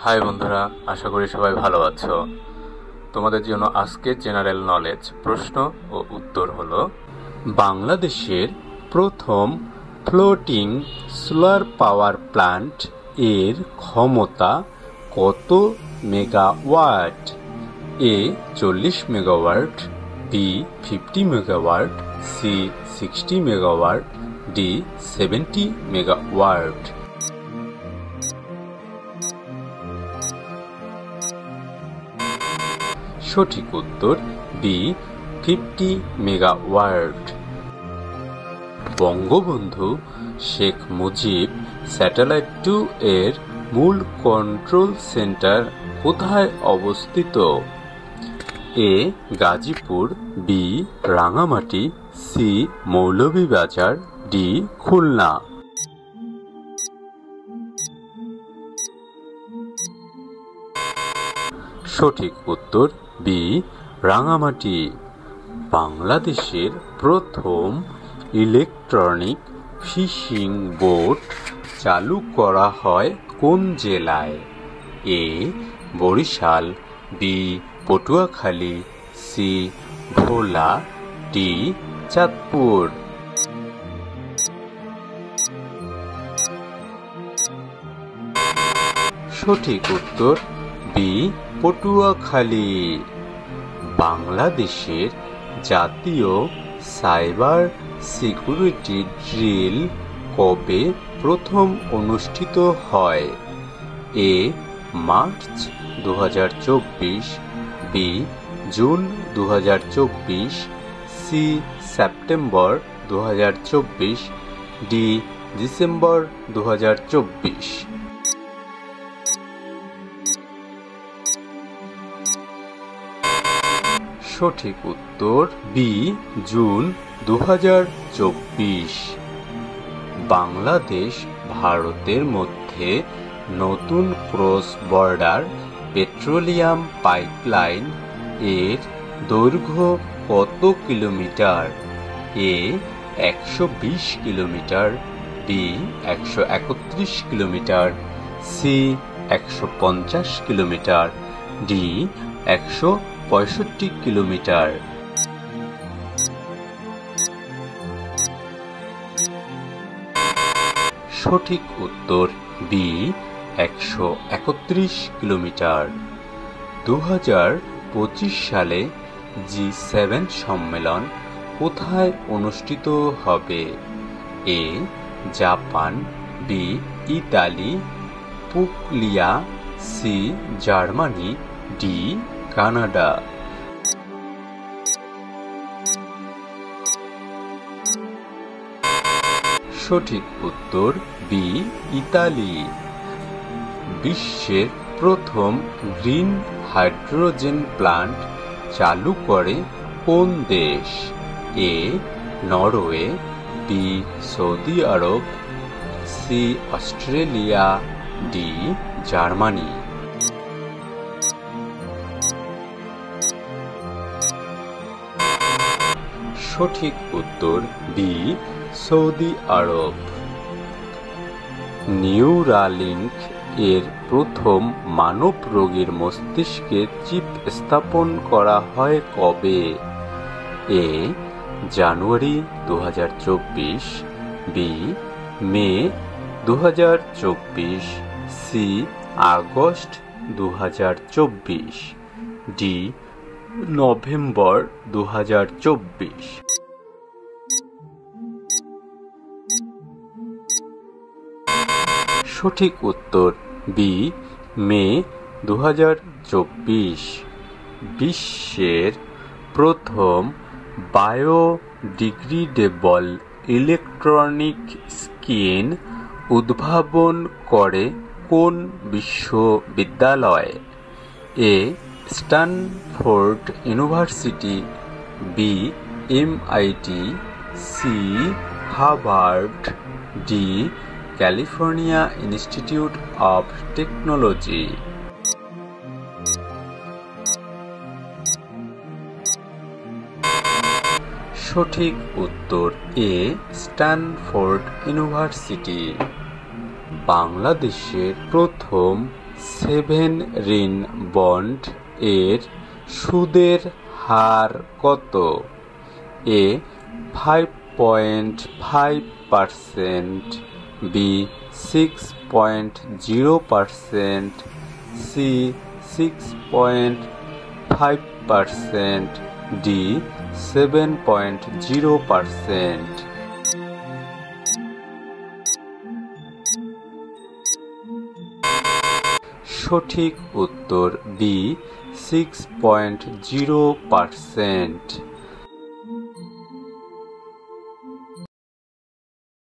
High বন্ধুরা, আশা করি সবাই ভালো আছো। তোমাদের জন্য আজকে জেনারেল নলেজ প্রশ্ন ও উত্তর হলো, বাংলাদেশের প্রথম ফ্লোটিং সোলার পাওয়ার প্ল্যান্ট এর ক্ষমতা কত megawatt? A 40 megawatt, B 50 megawatt, C 60 megawatt, D 70 megawatt. সঠিক উত্তর B 50 megawatt. Bangabandhu Sheikh Mujib satellite 2 এর মূল কন্ট্রোল সেন্টার কোথায় অবস্থিত? A Gazipur, B Rangamati, C Moulvibazar, D Khulna. সঠিক উত্তর বি রাঙামাটি। বাংলাদেশের প্রথম ইলেকট্রনিক ফিশিং বোট চালু করা হয় কোন জেলায়? এ বরিশাল, বি পটুয়াখালী, সি ভোলা, ডি চাঁদপুর। সঠিক উত্তর বি পটুয়াখালী। বাংলাদেশের জাতীয় সাইবার সিকিউরিটি ড্রিল কবে প্রথম অনুষ্ঠিত হয়? A March 2024, B June 2024, C September 2024, D December 2024। সঠিক উত্তর বি জুন 2024। বাংলাদেশ ভারতের মধ্যে নতুন ক্রস বর্ডার পেট্রোলিয়াম পাইপলাইন এর দৈর্ঘ্য কত kilometre? A 120 kilometre, B 131 kilometre, C 150 kilometre, D 165 kilometre. সঠিক উত্তর বি 131 কিলোমিটার। 2025 সালে G7 সম্মেলন কোথায় অনুষ্ঠিত হবে? A Japan, B Italy, Puglia, C Germany, D Canada. সঠিক উত্তর বি ইতালি। বিশ্বের প্রথম গ্রিন হাইড্রোজেন প্ল্যান্ট চালু করে কোন দেশ? A Norway, B Saudi Arab, C Australia, D Germany. সঠিক উত্তর বি সৌদি আরব। নিউরালিঙ্ক এর প্রথম মানব রোগীর মস্তিষ্কে চিপ স্থাপন করা হয় কবে? এ জানুয়ারি 2024, বি মে 2024, সি আগস্ট 2024, ডি নভেম্বর 2024। সঠিক উত্তর বি মে 2024। বিশ্বের প্রথম বায়োডিগ্রেডেবল ইলেকট্রনিক স্কিন উদ্ভাবন করে কোন বিশ্ববিদ্যালয়? A Stanford University, B MIT, C Harvard, D California Institute of Technology. সঠিক উত্তর এ স্ট্যানফোর্ড ইউনিভার্সিটি। বাংলাদেশের প্রথম সেভেরিন বন্ড এর সুদের হার কত? এ 5.5%, বি 6.0%, সি 6.5%, ডি 7.0%। সঠিক উত্তর বি 6.0%।